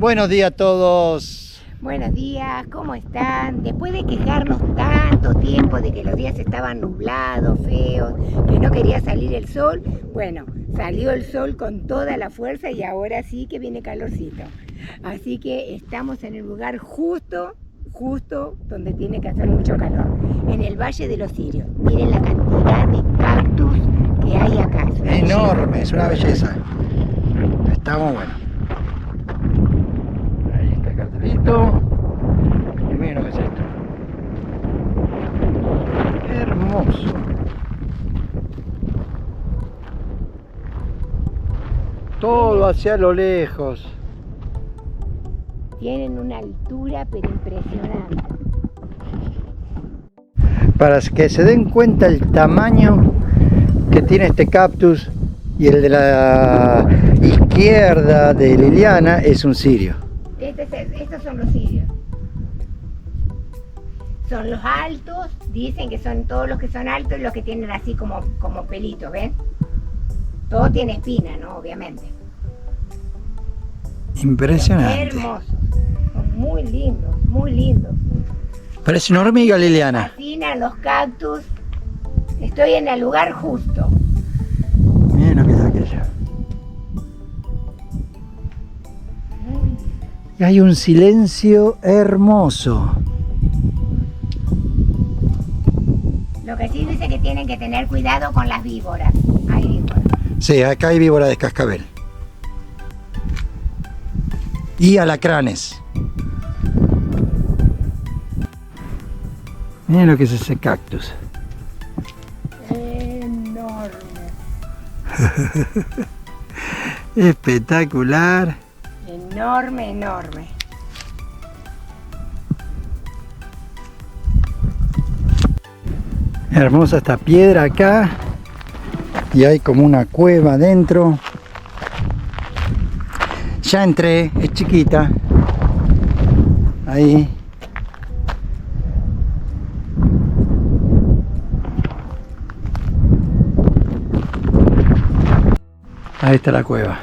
Buenos días a todos. Buenos días, ¿cómo están? Después de quejarnos tanto tiempo de que los días estaban nublados, feos, que no quería salir el sol, bueno, salió el sol con toda la fuerza y ahora sí que viene calorcito. Así que estamos en el lugar justo donde tiene que hacer mucho calor, en el Valle de los Cirios. Miren la cantidad de cactus que hay acá. Es enorme, es una belleza. Está muy bueno. Ahí está el cartelito. Y miren lo que es esto. Hermoso. Todo hacia lo lejos. Tienen una altura pero impresionante. Para que se den cuenta el tamaño que tiene este cactus, y el de la izquierda de Liliana es un cirio. Estos son los cirios. Son los altos, dicen que son todos los que son altos y los que tienen así como pelitos, ¿ven? Todo tiene espina, ¿no? Obviamente. Impresionante. Hermosos. Son muy lindos, muy lindos. Parece una hormiga, Liliana. Fascinan los cactus. Estoy en el lugar justo. Miren lo que es aquello. Y hay un silencio hermoso. Lo que sí dice que tienen que tener cuidado con las víboras. Hay víboras. Sí, acá hay víbora de cascabel. Y alacranes. Miren lo que es ese cactus. Enorme. Espectacular. Enorme, enorme. Hermosa esta piedra acá. Y hay como una cueva adentro. Ya entré, es chiquita. Ahí. Ahí está la cueva.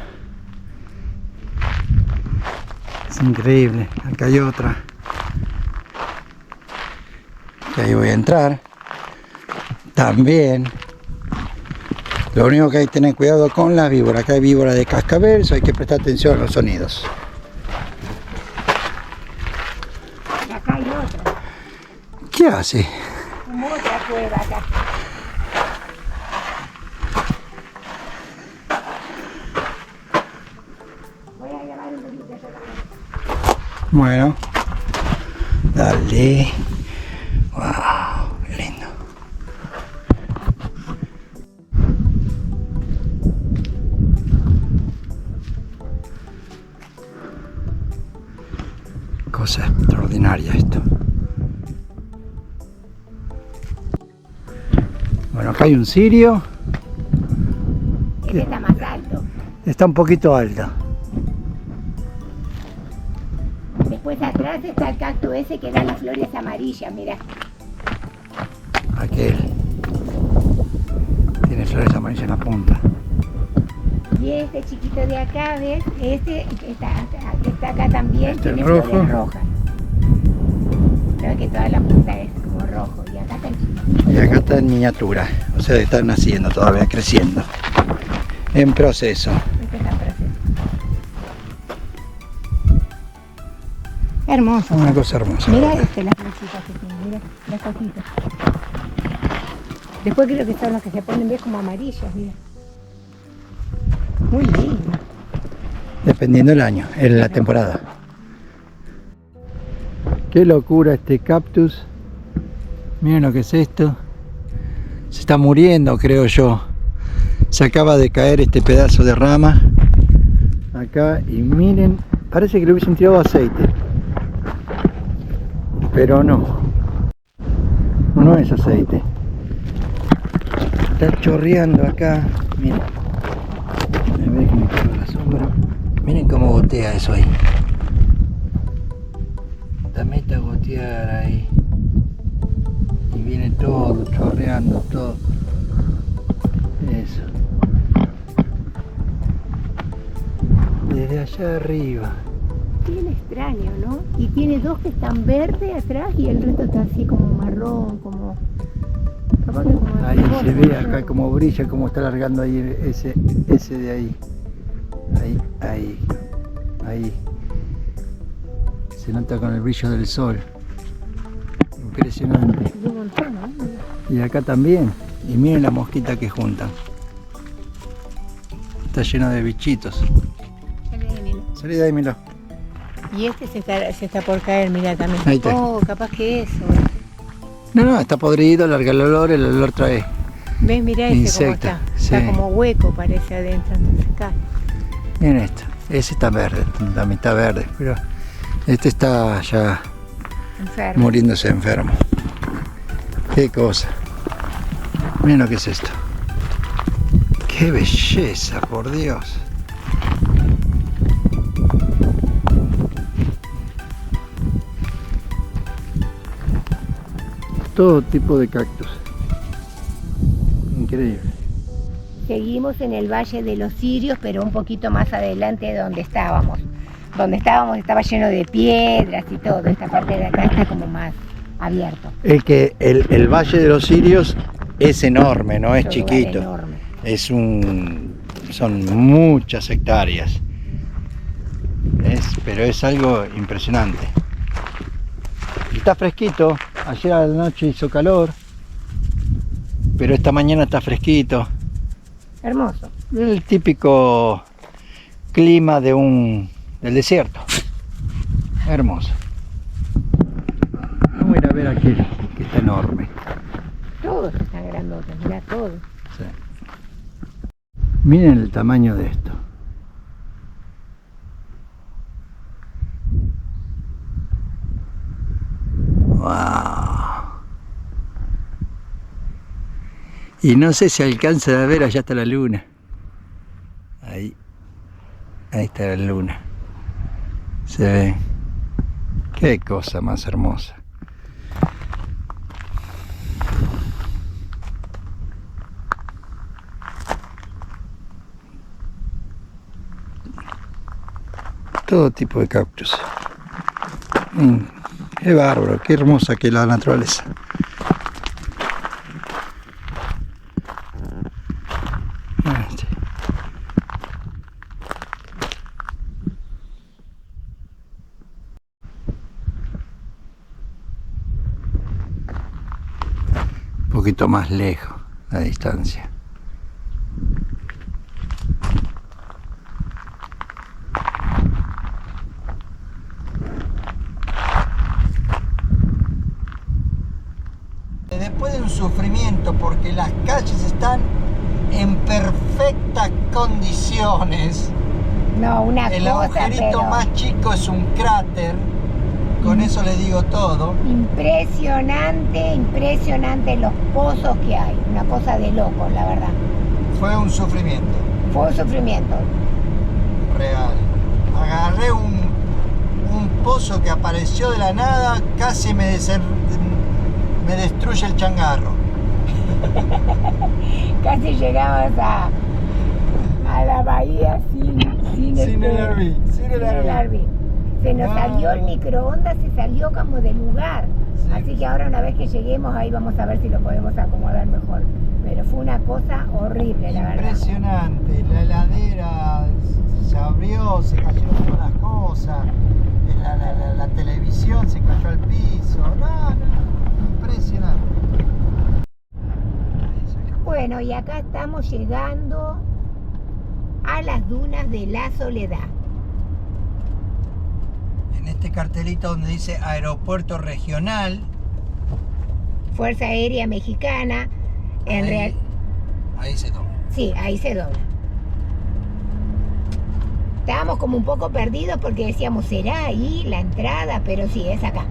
Es increíble. Acá hay otra. Que ahí voy a entrar. También. Lo único que hay que tener cuidado con las víboras. Acá hay víboras de cascabel, so hay que prestar atención a los sonidos. Y acá hay otra. ¿Qué hace? Como otra cueva acá. Voy a llevar un poquito de acá. Bueno. Dale. Wow, qué lindo. Cosa extraordinaria esto. Bueno, acá hay un cirio. Este está más alto. Está un poquito alto. Después atrás está el cactus ese que da las flores amarillas, mira. Aquel. Tiene flores amarillas en la punta. Y este chiquito de acá, ¿ves? Este que está acá también, Este tiene rojo. flores rojas. Creo que toda la punta es como rojo. Y acá está el chiquito. Y acá está en miniatura. O sea, están naciendo todavía, creciendo. En proceso. Este está en proceso. Hermoso. Una cosa hermosa. Mira las florcitas que tiene, mira las hojitas. Después creo que son las que se ponen, ves, como amarillas, mira. Muy lindo. Dependiendo del año, en la temporada. Qué locura este cactus. Miren lo que es esto. Se está muriendo, creo yo. Se acaba de caer este pedazo de rama acá y miren, parece que le hubiesen tirado aceite, pero no es aceite. Está chorreando acá. Miren, a ver que me quedo la sombra. Miren cómo gotea eso ahí. También está gotear ahí. Y viene todo chorreando, todo. Eso. Desde allá arriba. bien extraño, ¿no? Y tiene dos que están verdes atrás y el resto está así como marrón, como... capaz que como Ahí hermoso, se ve ¿no? acá como brilla, como está largando ahí ese de ahí. Ahí. Se nota con el brillo del sol. Impresionante. Y un montón, ¿no? Y acá también. Y miren la mosquita que juntan. Está lleno de bichitos. Salí de ahí, Milo. Y este se está por caer, mira también. Ahí está. Oh, capaz que eso. No, está podrido, larga el olor trae. ¿Ves? Mirá ese Insecto, cómo está. sí. Está como hueco, parece adentro, entonces cae. Miren esto. Ese está verde, la mitad verde. Pero este está ya Enfermo. muriéndose enfermo. Qué cosa. Miren lo que es esto. Qué belleza, por Dios. Todo tipo de cactus. Increíble. Seguimos en el Valle de los Cirios, pero un poquito más adelante de donde estábamos. Donde estábamos estaba lleno de piedras y todo. Esta parte de acá está como más abierto. Es que el Valle de los Cirios es enorme, no es Un lugar chiquito. enorme. Son muchas hectáreas. Pero es algo impresionante. Y está fresquito. Ayer a la noche hizo calor, pero esta mañana está fresquito. Hermoso. El típico clima del desierto. Hermoso. Vamos a ir a ver aquel que está enorme. Todos están grandotes, mirá, todos. Sí. Miren el tamaño de esto. ¡Wow! Y no sé si alcanza a ver, allá está la luna. Ahí está la luna. Se ve. Qué cosa más hermosa. Todo tipo de cactus. Qué bárbaro, qué hermosa que es la naturaleza. Un poquito más lejos la distancia. Después de un sufrimiento, porque las calles están en perfectas condiciones. No, una El cosa, agujerito pero más chico es un cráter. Con eso les digo todo. impresionante los pozos que hay. Una cosa de loco, la verdad. Fue un sufrimiento Fue un sufrimiento. real. Agarré un pozo que apareció de la nada, casi me destruye el changarro. Casi llegamos a la bahía sin el RV. Se nos No. salió el microondas, se salió como del lugar. Sí. Así que ahora una vez que lleguemos ahí vamos a ver si lo podemos acomodar mejor. Pero fue una cosa horrible, la verdad. Impresionante, la heladera se abrió, se cayeron todas las cosas, la televisión se cayó al piso, no, impresionante. Bueno, y acá estamos llegando a las dunas de la Soledad. En este cartelito donde dice Aeropuerto Regional, Fuerza Aérea Mexicana, ahí se toma. Sí, ahí se dobla. Estábamos como un poco perdidos porque decíamos, ¿será ahí la entrada? Pero sí, es acá.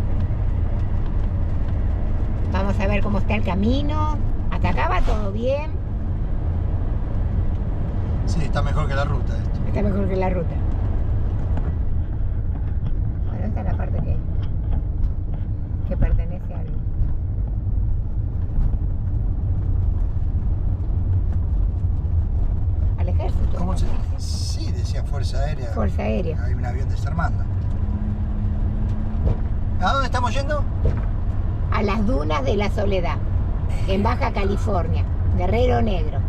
Vamos a ver cómo está el camino. Hasta acá va todo bien. Sí, está mejor que la ruta esto. Está mejor que la ruta. Bueno, esta es la parte que pertenece al ejército. ¿Cómo se llama? Sí, decía Fuerza Aérea. Fuerza Aérea. Hay un avión desarmando. ¿A dónde estamos yendo? A las dunas de la Soledad, en Baja California, Guerrero Negro.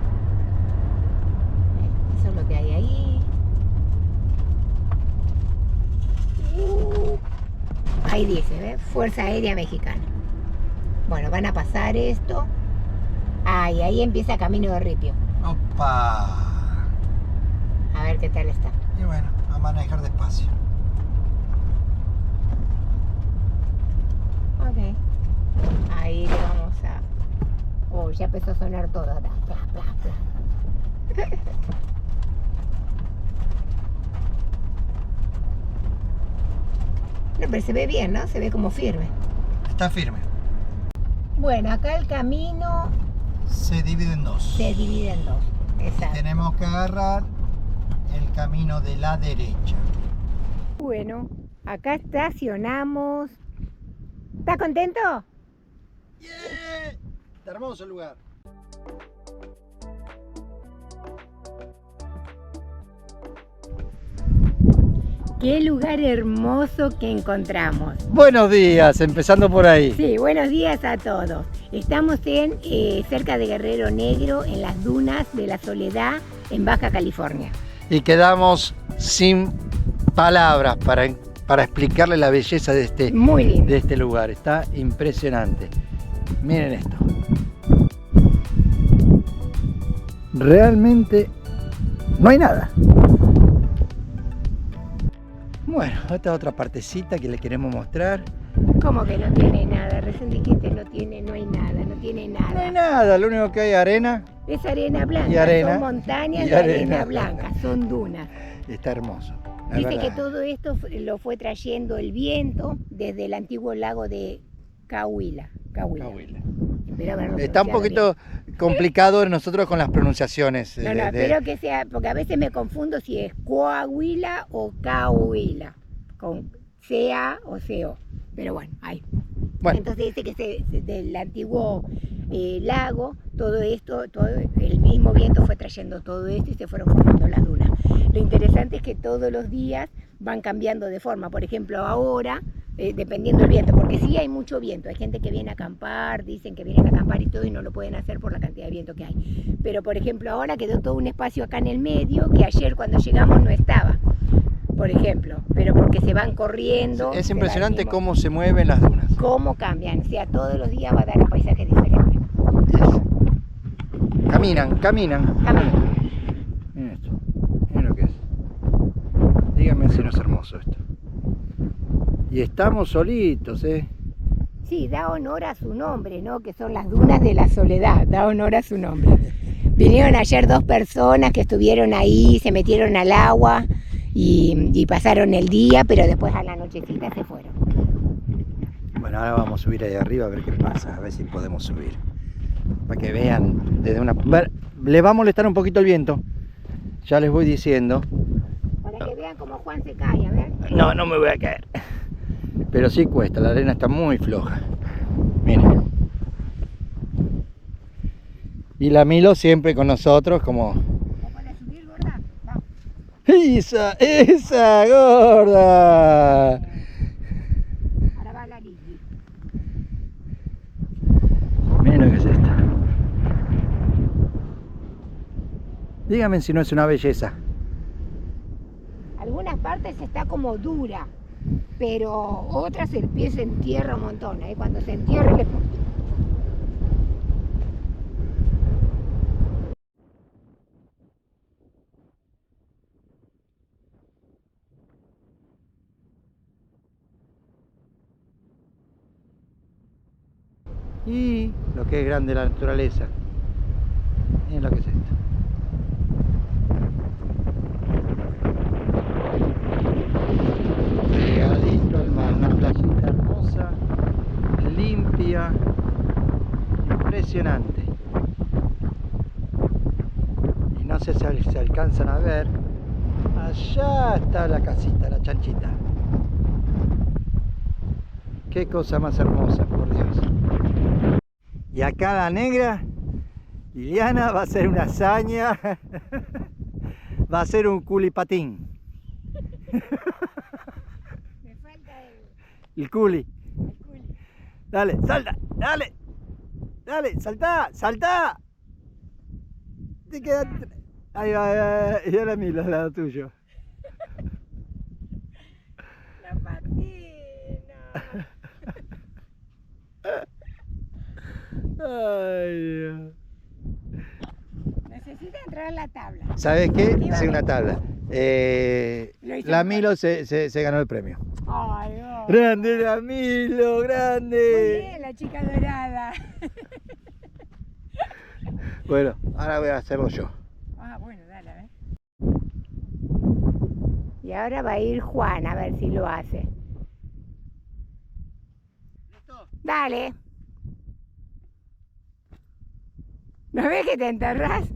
Eso es lo que hay ahí. Ahí dice, ¿ves? Fuerza Aérea Mexicana. Bueno, van a pasar esto. Ah, y ahí empieza Camino de Ripio. ¡Opa! A ver qué tal está. Y bueno, a manejar despacio. Ok. Ahí le vamos a... Oh, ya empezó a sonar todo. Bla, bla, bla. No, pero se ve bien, ¿no? Se ve como firme. Está firme. Bueno, acá el camino Se divide en dos. se divide en dos. Exacto. Tenemos que agarrar el camino de la derecha. Bueno, acá estacionamos. ¿Estás contento? ¡Yeah! Está hermoso el lugar. Qué lugar hermoso que encontramos. Buenos días, empezando por ahí. Sí, buenos días a todos. Estamos cerca de Guerrero Negro, en las dunas de la Soledad, en Baja California. Y quedamos sin palabras para explicarle la belleza de Muy lindo. este lugar. Está impresionante. Miren esto. Realmente no hay nada. Bueno, esta es otra partecita que le queremos mostrar. ¿Cómo que no tiene nada? Recién dijiste no hay nada, no tiene nada. No hay nada, lo único que hay es arena. Es arena blanca, Y arena. son montañas Y de arena arena. blanca, son dunas. Está hermoso. la Dice verdad. que todo esto lo fue trayendo el viento desde el antiguo lago de Cahuila. Cahuila. Espero haberlo Está un pronunciado poquito complicado nosotros con las pronunciaciones. bien. No, espero que sea, porque a veces me confundo si es Coahuila o Cahuila, con CA o CO. Pero bueno, ahí. Bueno, Entonces dice que del antiguo lago, todo esto, todo el mismo viento fue trayendo todo esto y se fueron formando las dunas. Lo interesante es que todos los días van cambiando de forma. Por ejemplo, ahora, dependiendo del viento, porque sí hay mucho viento. Hay gente que viene a acampar, dicen que vienen a acampar y todo y no lo pueden hacer por la cantidad de viento que hay. Pero por ejemplo, ahora quedó todo un espacio acá en el medio que ayer cuando llegamos no estaba. Por ejemplo, pero porque se van corriendo. es se impresionante van cómo se mueven las dunas. cómo cambian, o sea, todos los días va a dar un paisaje diferente. Caminan. Camina. Miren esto. Miren lo que es. Díganme si no es hermoso esto. Y estamos solitos, ¿eh? Sí, da honor a su nombre, ¿no? Que son las dunas de la Soledad, da honor a su nombre. Vinieron ayer 2 personas que estuvieron ahí, se metieron al agua y pasaron el día, pero después a la nochecita se fueron. Bueno, ahora vamos a subir ahí arriba a ver qué pasa, a ver si podemos subir. Para que vean desde una... Le va a molestar un poquito el viento, ya les voy diciendo. Para que vean cómo Juan se cae, a ver. No, no me voy a caer. Pero sí cuesta, la arena está muy floja. Miren. Y la Milo siempre con nosotros como... ¿Te puedes subir, gorda? Vamos. ¡Esa gorda! Ahora va la Lili. Miren lo que es esto. Díganme si no es una belleza. Algunas partes está como dura, pero otras el pie se entierra un montón, ¿eh? Cuando se entierra le... Y lo que es grande la naturaleza. Miren lo que es esto. Pegadito al mar, una playita hermosa, limpia, impresionante. Y no sé si se alcanzan a ver. Allá está la casita, la chanchita. Qué cosa más hermosa, por Dios. Y acá la negra, Liliana, va a hacer una hazaña. Va a hacer un culipatín. Me falta El culi. Dale, salta, dale. Dale, saltá, saltá. Te queda... Ahí va, y ahora mira al lado tuyo. La patina. Ay, Dios. Necesita entrar a la tabla. ¿Sabes qué? Sí, Efectivamente. una tabla. La Milo se ganó el premio. Ay, oh. ¡Grande la Milo! Muy ¡Grande! bien, la chica dorada. Bueno, ahora voy a hacerlo yo. Ah, bueno, dale, a ver. Y ahora va a ir Juan a ver si lo hace. ¿Listo? Dale. ¿No ves que te enterrás?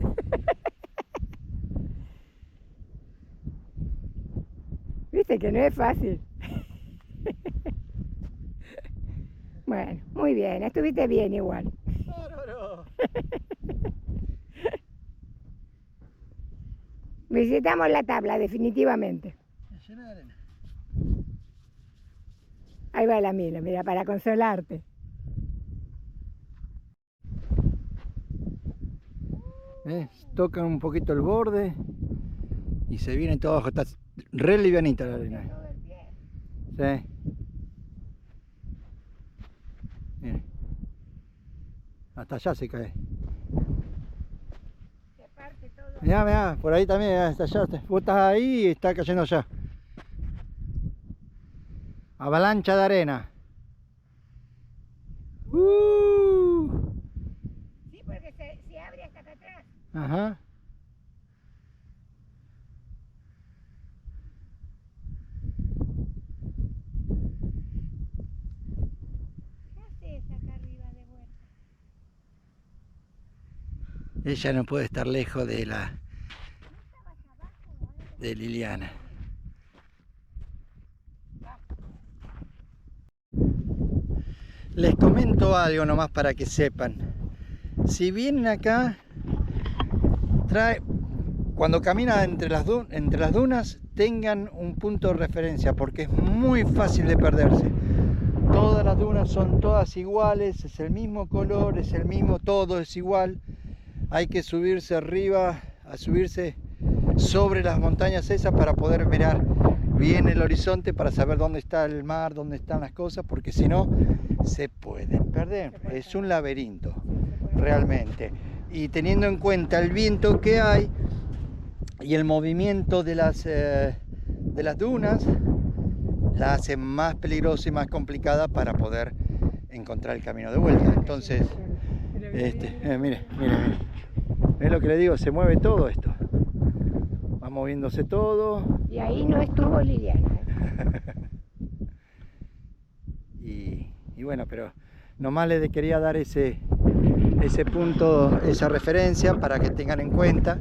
Viste que no es fácil. Bueno, muy bien, estuviste bien igual. ¡Bárbaro! Visitamos la tabla, definitivamente. Me llené de arena. Ahí va la Milo, mira, para consolarte. ¿Ves? Tocan un poquito el borde y se viene todo abajo. Está re livianita la arena. Sí. Mire. Hasta allá se cae. Se parte todo. Mirá, mirá, por ahí también, hasta allá. Vos estás ahí y está cayendo allá. Avalancha de arena. Sí, porque se abre hasta acá atrás. Ajá. ¿Qué haces acá arriba de vuelta? Ella no puede estar lejos de ¿No estabas abajo o algo? de Liliana. Les comento algo nomás para que sepan. Si vienen acá, cuando caminan entre las dunas, tengan un punto de referencia, porque es muy fácil de perderse. Todas las dunas son todas iguales, es el mismo color, es el mismo, todo es igual. Hay que subirse arriba, a subirse sobre las montañas esas para poder mirar bien el horizonte, para saber dónde está el mar, dónde están las cosas, porque si no se pueden perder. Es un laberinto realmente, y teniendo en cuenta el viento que hay y el movimiento de las dunas, la hace más peligrosa y más complicada para poder encontrar el camino de vuelta. Entonces, mire, es lo que le digo, se mueve todo esto, va moviéndose todo. Y ahí no estuvo Liliana. Y bueno, pero nomás les quería dar ese punto, esa referencia para que tengan en cuenta,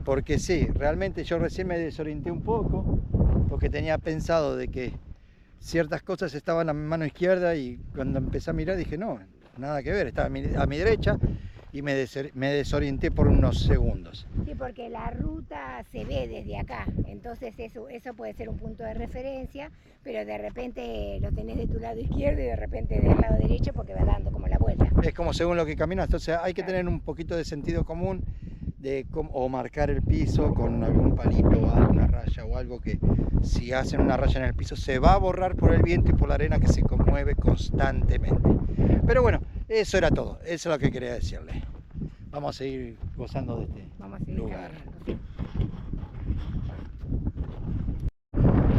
porque sí, realmente yo recién me desorienté un poco, porque tenía pensado de que ciertas cosas estaban a mi mano izquierda y cuando empecé a mirar dije no, nada que ver, estaba a mi derecha y me desorienté por unos segundos. Sí, porque la ruta se ve desde acá, entonces eso puede ser un punto de referencia, pero de repente lo tenés de tu lado izquierdo y de repente del lado derecho porque va dando como la vuelta. Es como según lo que caminas, entonces hay que tener un poquito de sentido común o marcar el piso con algún palito o alguna raya o algo que si hacen una raya en el piso se va a borrar por el viento y por la arena que se conmueve constantemente. Pero bueno, eso era todo, eso es lo que quería decirles. Vamos a seguir gozando de este lugar.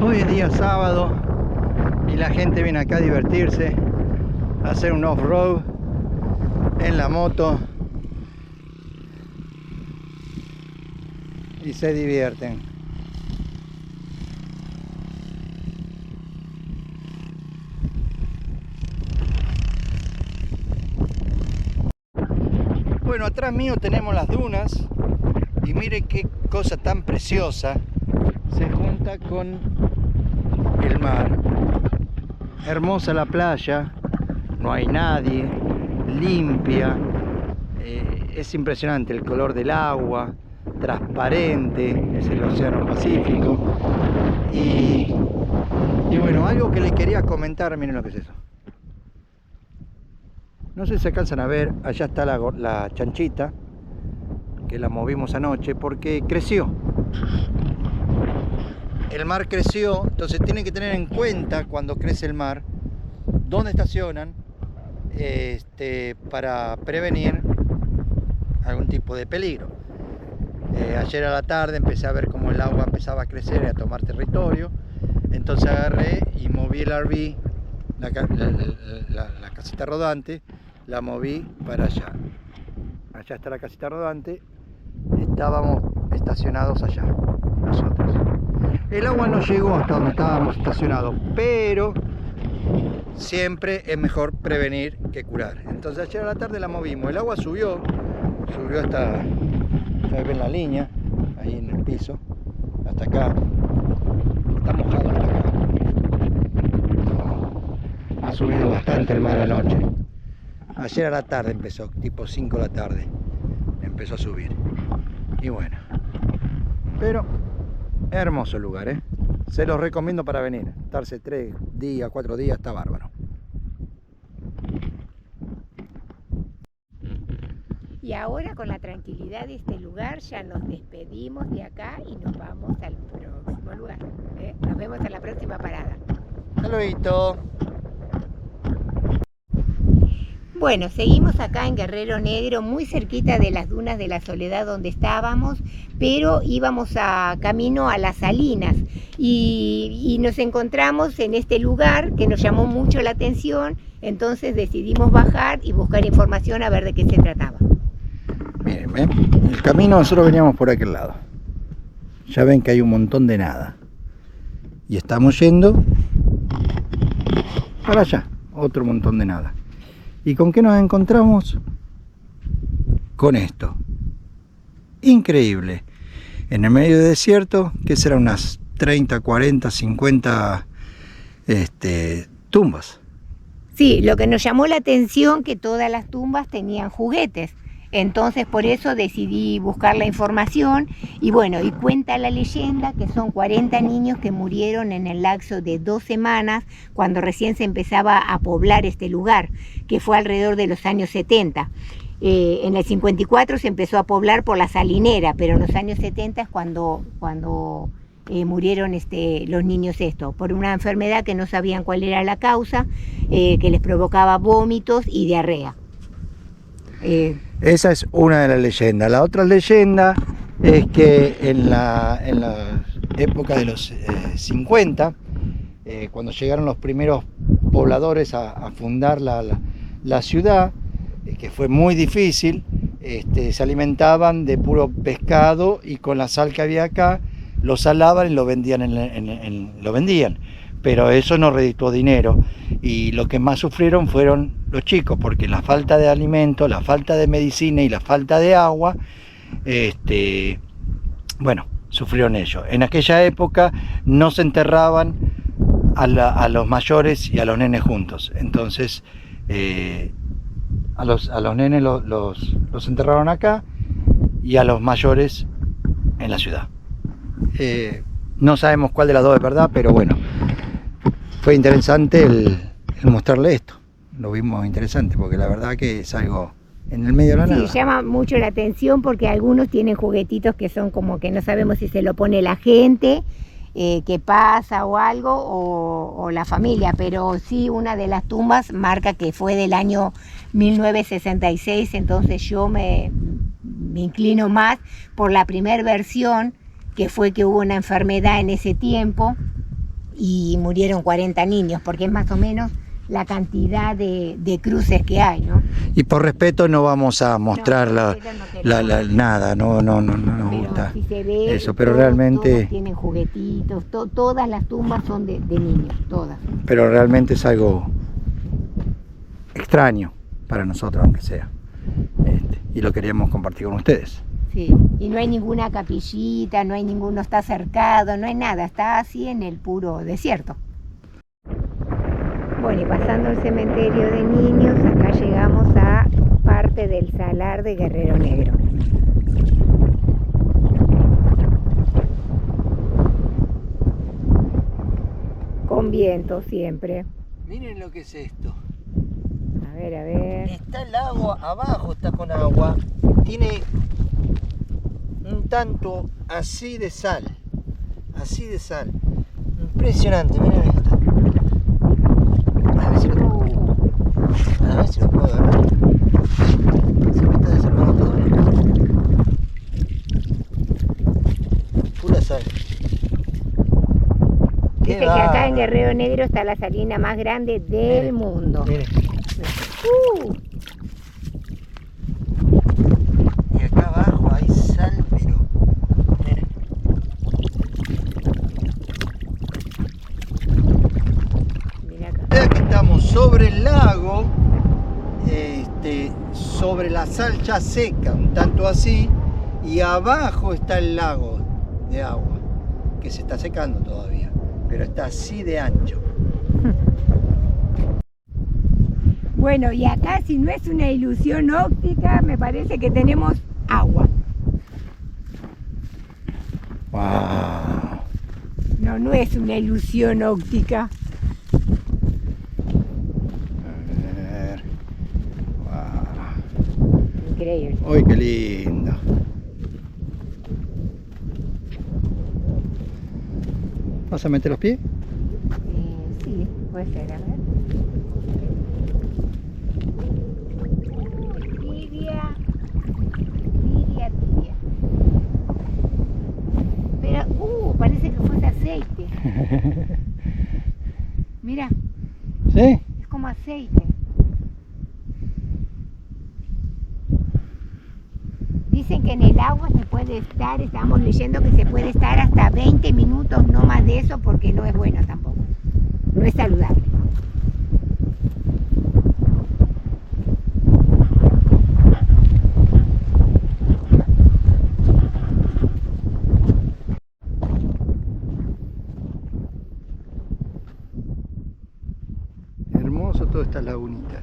Hoy es día sábado y la gente viene acá a divertirse, a hacer un off-road en la moto y se divierten. Bueno, atrás mío tenemos las dunas y miren qué cosa tan preciosa se junta con el mar. Hermosa la playa, no hay nadie, limpia, es impresionante el color del agua, transparente, es el océano Pacífico. Y bueno, algo que les quería comentar, miren lo que es eso. No sé si se alcanzan a ver, allá está la chanchita, que la movimos anoche porque creció. El mar creció, entonces tienen que tener en cuenta cuando crece el mar dónde estacionan para prevenir algún tipo de peligro. Ayer a la tarde empecé a ver cómo el agua empezaba a crecer y a tomar territorio, entonces agarré y moví el RV, la casita rodante, la moví para allá. Allá está la casita rodante, estábamos estacionados allá nosotros. El agua no llegó hasta donde estábamos estacionados, pero siempre es mejor prevenir que curar. Entonces ayer a la tarde la movimos, el agua subió hasta, ya ven la línea, ahí en el piso, hasta acá, está mojado hasta acá. Ha subido bastante el mar anoche. Ayer a la tarde empezó, tipo 5 de la tarde, empezó a subir. Y bueno, pero hermoso lugar, ¿eh? Se los recomiendo para venir. Estarse 3 días, 4 días, está bárbaro. Y ahora, con la tranquilidad de este lugar, ya nos despedimos de acá y nos vamos al próximo lugar, ¿eh? Nos vemos en la próxima parada. Hasta luego. Bueno, seguimos acá en Guerrero Negro, muy cerquita de las dunas de la Soledad donde estábamos, pero íbamos camino a las Salinas y nos encontramos en este lugar que nos llamó mucho la atención, entonces decidimos bajar y buscar información a ver de qué se trataba. Miren, ¿ven? El camino nosotros veníamos por aquel lado. Ya ven que hay un montón de nada. Y estamos yendo para allá, otro montón de nada. ¿Y con qué nos encontramos? Con esto. Increíble. En el medio del desierto, que serán unas 30, 40, 50 tumbas. Sí, lo que nos llamó la atención que todas las tumbas tenían juguetes. Entonces por eso decidí buscar la información y bueno, y cuenta la leyenda que son 40 niños que murieron en el lapso de 2 semanas cuando recién se empezaba a poblar este lugar, que fue alrededor de los años 70. En el 54 se empezó a poblar por la salinera, pero en los años 70 es cuando murieron los niños por una enfermedad que no sabían cuál era la causa, que les provocaba vómitos y diarrea. Esa es una de las leyendas. La otra leyenda es que en la época de los 50, cuando llegaron los primeros pobladores a fundar la ciudad, que fue muy difícil, se alimentaban de puro pescado y con la sal que había acá lo salaban y lo vendían, pero eso no redituó dinero y lo que más sufrieron fueron los chicos, porque la falta de alimento, la falta de medicina y la falta de agua, bueno, sufrieron ellos. En aquella época no se enterraban a los mayores y a los nenes juntos, entonces a los nenes los enterraron acá y a los mayores en la ciudad. No sabemos cuál de las dos es verdad, pero bueno, fue interesante el mostrarle esto. Lo vimos interesante porque la verdad que es algo en el medio de la nada. Sí, llama mucho la atención porque algunos tienen juguetitos que son como que no sabemos si se lo pone la gente, que pasa o algo, o la familia, pero sí una de las tumbas marca que fue del año 1966, entonces yo me inclino más por la primera versión, que fue que hubo una enfermedad en ese tiempo y murieron 40 niños, porque es más o menos la cantidad de cruces que hay, ¿no? Y por respeto no vamos a mostrar nada, no nos gusta si se ve, eso, pero realmente todos tienen juguetitos, todas las tumbas son de niños, todas. Pero realmente es algo extraño para nosotros, aunque sea, y lo queríamos compartir con ustedes. Sí, y no hay ninguna capillita, no está cercado, no hay nada, está así en el puro desierto. Bueno, y pasando el cementerio de niños, acá llegamos a parte del salar de Guerrero Negro. Con viento siempre. Miren lo que es esto. A ver. ver, a ver. Está el agua, abajo está con agua. Tiene un tanto así de sal. Así de sal. Impresionante, miren esto. A ver si lo puedo agarrar. Se me está desarmando todo. Pura sal. Dice que acá en Guerrero Negro está la salina más grande del mundo. Miren. Y acá abajo hay sal, pero miren. Mira acá. Ya que estamos sobre el lago, sobre la sal ya seca, un tanto así, y abajo está el lago de agua, que se está secando todavía, pero está así de ancho. Bueno, y acá si no es una ilusión óptica, me parece que tenemos agua. ¡Wow! No, no es una ilusión óptica. A ver. ¡Wow! Increíble. ¡Uy, qué lindo! ¿Vas a meter los pies? Sí, puede ser, a ver. Tibia. Pero, parece que fuese aceite. Mira, ¿Sí? es como aceite. Dicen que en el agua se puede estar, estábamos leyendo que se puede estar hasta 20 minutos, no más de eso, porque no es bueno tampoco. No es saludable. Hermoso todas estas lagunitas.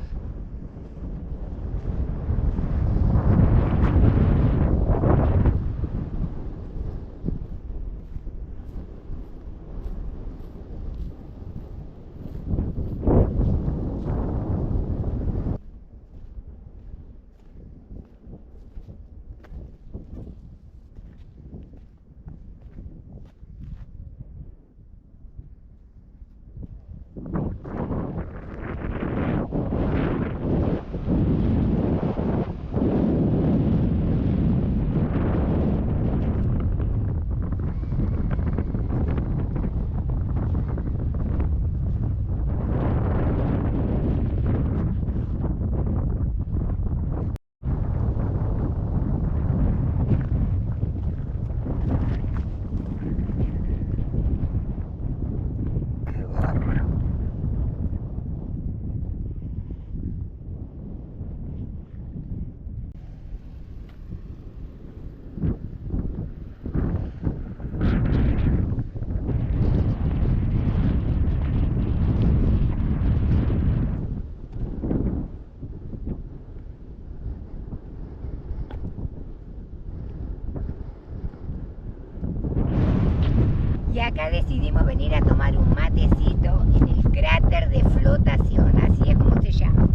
Y acá decidimos venir a tomar un matecito en el cráter de flotación, así es como se llama.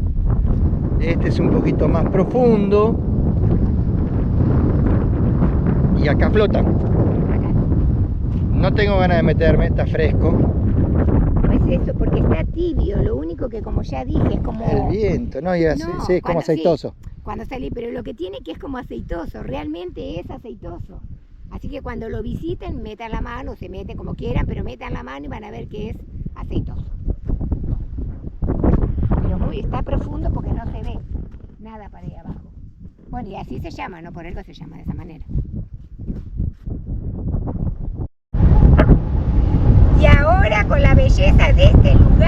Este es un poquito más profundo. Y acá flotan. Acá. No tengo ganas de meterme, está fresco. No es eso, porque está tibio, lo único que como ya dije es como... El viento, ¿no? Y así, No, sí, es como cuando- aceitoso. sí, cuando salí, pero lo que tiene que es como aceitoso, realmente es aceitoso. Así que cuando lo visiten, metan la mano, se meten como quieran, pero metan la mano y van a ver que es aceitoso. Pero está profundo porque no se ve nada para ahí abajo. Bueno, y así se llama, ¿no? Por algo se llama de esa manera. Y ahora con la belleza de este lugar,